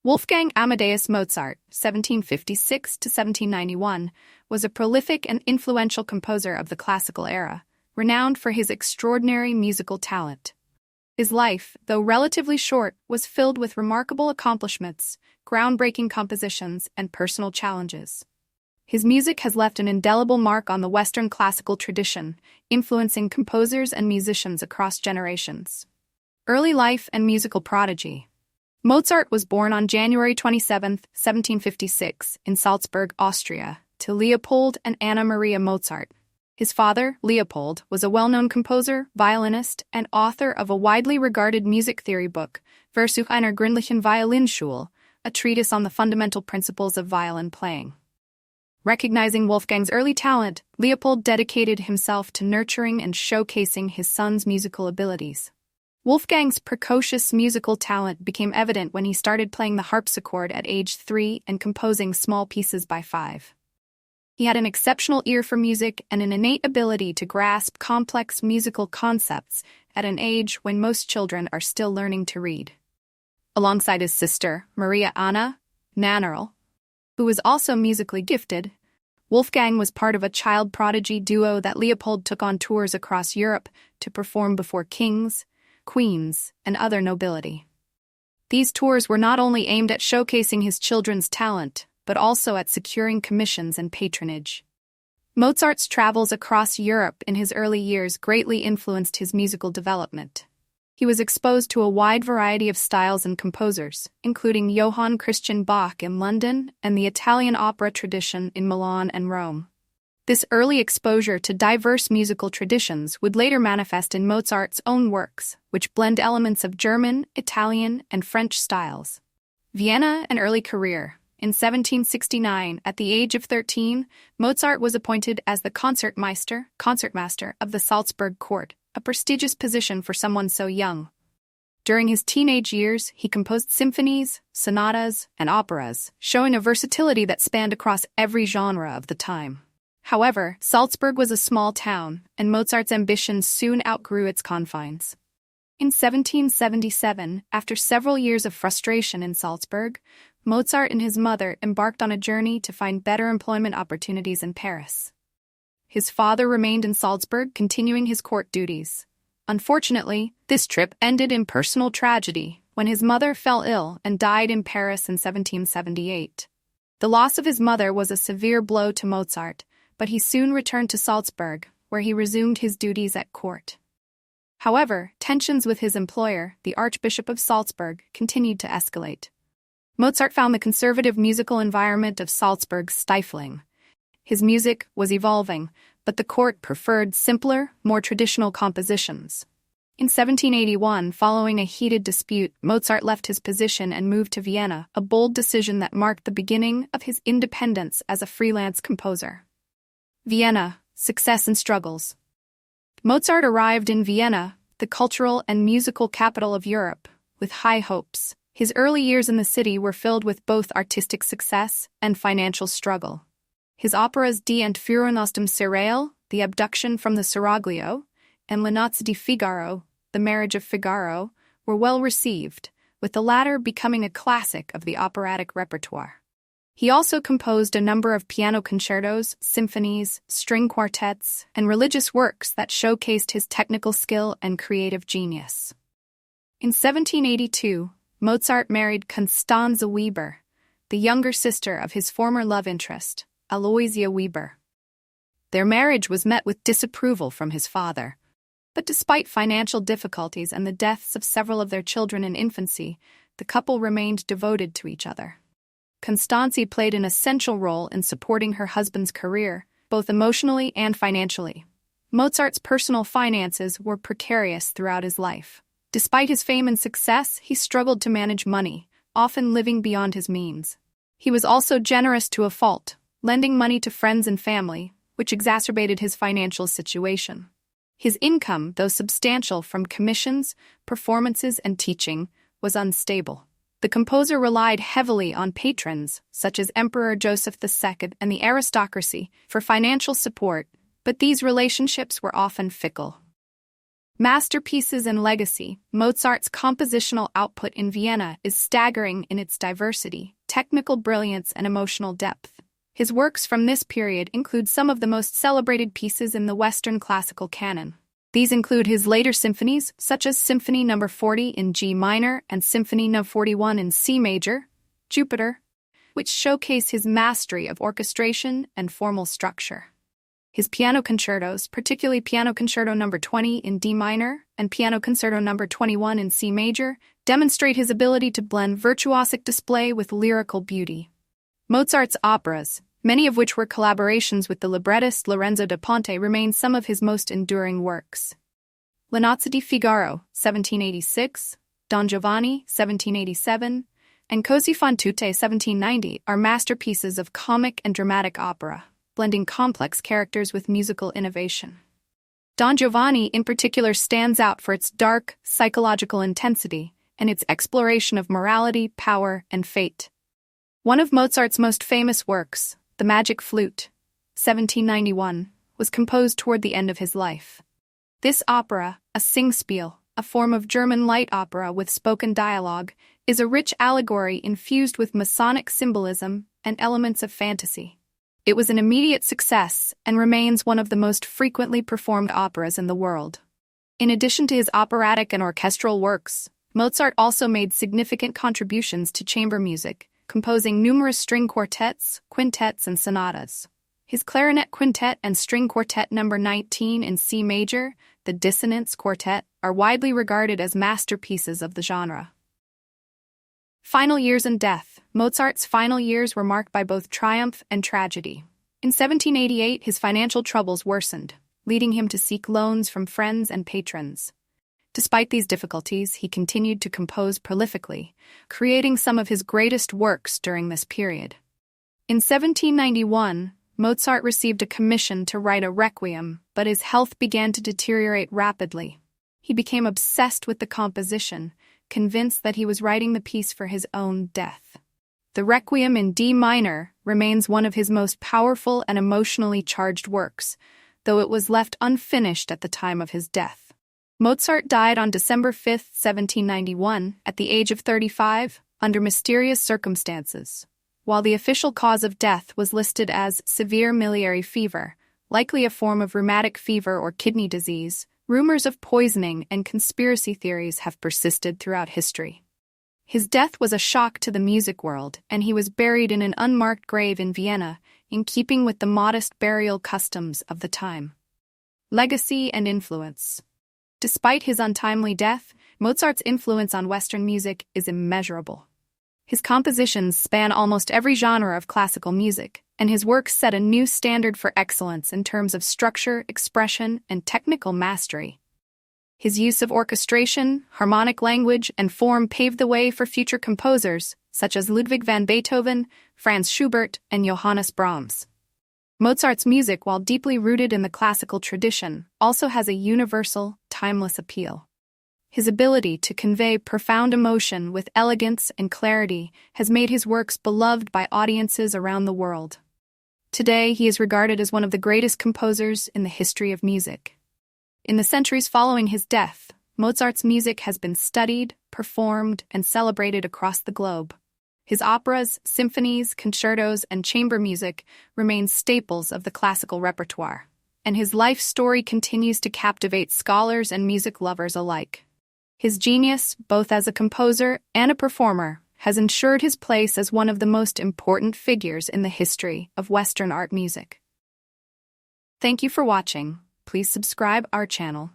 Wolfgang Amadeus Mozart, 1756 to 1791, was a prolific and influential composer of the classical era, renowned for his extraordinary musical talent. His life, though relatively short, was filled with remarkable accomplishments, groundbreaking compositions, and personal challenges. His music has left an indelible mark on the Western classical tradition, influencing composers and musicians across generations. Early life and musical prodigy. Mozart was born on January 27, 1756, in Salzburg, Austria, to Leopold and Anna Maria Mozart. His father, Leopold, was a well-known composer, violinist, and author of a widely regarded music theory book, Versuch einer gründlichen Violinschule, a treatise on the fundamental principles of violin playing. Recognizing Wolfgang's early talent, Leopold dedicated himself to nurturing and showcasing his son's musical abilities. Wolfgang's precocious musical talent became evident when he started playing the harpsichord at age 3 and composing small pieces by 5. He had an exceptional ear for music and an innate ability to grasp complex musical concepts at an age when most children are still learning to read. Alongside his sister, Maria Anna Nannerl, who was also musically gifted, Wolfgang was part of a child prodigy duo that Leopold took on tours across Europe to perform before kings, queens, and other nobility. These tours were not only aimed at showcasing his children's talent, but also at securing commissions and patronage. Mozart's travels across Europe in his early years greatly influenced his musical development. He was exposed to a wide variety of styles and composers, including Johann Christian Bach in London and the Italian opera tradition in Milan and Rome. This early exposure to diverse musical traditions would later manifest in Mozart's own works, which blend elements of German, Italian, and French styles. Vienna and early career. In 1769, at the age of 13, Mozart was appointed as the concertmaster of the Salzburg court, a prestigious position for someone so young. During his teenage years, he composed symphonies, sonatas, and operas, showing a versatility that spanned across every genre of the time. However, Salzburg was a small town, and Mozart's ambitions soon outgrew its confines. In 1777, after several years of frustration in Salzburg, Mozart and his mother embarked on a journey to find better employment opportunities in Paris. His father remained in Salzburg, continuing his court duties. Unfortunately, this trip ended in personal tragedy when his mother fell ill and died in Paris in 1778. The loss of his mother was a severe blow to Mozart, but he soon returned to Salzburg, where he resumed his duties at court. However, tensions with his employer, the Archbishop of Salzburg, continued to escalate. Mozart found the conservative musical environment of Salzburg stifling. His music was evolving, but the court preferred simpler, more traditional compositions. In 1781, following a heated dispute, Mozart left his position and moved to Vienna, a bold decision that marked the beginning of his independence as a freelance composer. Vienna, success and struggles. Mozart arrived in Vienna, the cultural and musical capital of Europe, with high hopes. His early years in the city were filled with both artistic success and financial struggle. His operas Die Entführung aus dem Serail, The Abduction from the Seraglio, and Le Nozze di Figaro, The Marriage of Figaro, were well received, with the latter becoming a classic of the operatic repertoire. He also composed a number of piano concertos, symphonies, string quartets, and religious works that showcased his technical skill and creative genius. In 1782, Mozart married Constanze Weber, the younger sister of his former love interest, Aloysia Weber. Their marriage was met with disapproval from his father, but despite financial difficulties and the deaths of several of their children in infancy, the couple remained devoted to each other. Constanze played an essential role in supporting her husband's career, both emotionally and financially. Mozart's personal finances were precarious throughout his life. Despite his fame and success, he struggled to manage money, often living beyond his means. He was also generous to a fault, lending money to friends and family, which exacerbated his financial situation. His income, though substantial from commissions, performances, and teaching, was unstable. The composer relied heavily on patrons, such as Emperor Joseph II and the aristocracy, for financial support, but these relationships were often fickle. Masterpieces and legacy. Mozart's compositional output in Vienna is staggering in its diversity, technical brilliance, and emotional depth. His works from this period include some of the most celebrated pieces in the Western classical canon. These include his later symphonies, such as Symphony No. 40 in G minor and Symphony No. 41 in C major, Jupiter, which showcase his mastery of orchestration and formal structure. His piano concertos, particularly Piano Concerto No. 20 in D minor and Piano Concerto No. 21 in C major, demonstrate his ability to blend virtuosic display with lyrical beauty. Mozart's operas, many of which were collaborations with the librettist Lorenzo da Ponte, remain some of his most enduring works. Le Nozze di Figaro, 1786, Don Giovanni, 1787, and Così fan tutte, 1790, are masterpieces of comic and dramatic opera, blending complex characters with musical innovation. Don Giovanni in particular stands out for its dark, psychological intensity and its exploration of morality, power, and fate. One of Mozart's most famous works, The Magic Flute, 1791, was composed toward the end of his life. This opera, a Singspiel, a form of German light opera with spoken dialogue, is a rich allegory infused with Masonic symbolism and elements of fantasy. It was an immediate success and remains one of the most frequently performed operas in the world. In addition to his operatic and orchestral works, Mozart also made significant contributions to chamber music, composing numerous string quartets, quintets, and sonatas. His clarinet quintet and string quartet No. 19 in C major, the Dissonance Quartet, are widely regarded as masterpieces of the genre. Final years and death. Mozart's final years were marked by both triumph and tragedy. In 1788, his financial troubles worsened, leading him to seek loans from friends and patrons. Despite these difficulties, he continued to compose prolifically, creating some of his greatest works during this period. In 1791, Mozart received a commission to write a requiem, but his health began to deteriorate rapidly. He became obsessed with the composition, convinced that he was writing the piece for his own death. The Requiem in D minor remains one of his most powerful and emotionally charged works, though it was left unfinished at the time of his death. Mozart died on December 5, 1791, at the age of 35, under mysterious circumstances. While the official cause of death was listed as severe miliary fever, likely a form of rheumatic fever or kidney disease, rumors of poisoning and conspiracy theories have persisted throughout history. His death was a shock to the music world, and he was buried in an unmarked grave in Vienna, in keeping with the modest burial customs of the time. Legacy and influence. Despite his untimely death, Mozart's influence on Western music is immeasurable. His compositions span almost every genre of classical music, and his works set a new standard for excellence in terms of structure, expression, and technical mastery. His use of orchestration, harmonic language, and form paved the way for future composers, such as Ludwig van Beethoven, Franz Schubert, and Johannes Brahms. Mozart's music, while deeply rooted in the classical tradition, also has a universal, timeless appeal. His ability to convey profound emotion with elegance and clarity has made his works beloved by audiences around the world. Today, he is regarded as one of the greatest composers in the history of music. In the centuries following his death, Mozart's music has been studied, performed, and celebrated across the globe. His operas, symphonies, concertos, and chamber music remain staples of the classical repertoire, and his life story continues to captivate scholars and music lovers alike. His genius, both as a composer and a performer, has ensured his place as one of the most important figures in the history of Western art music. Thank you for watching. Please subscribe our channel.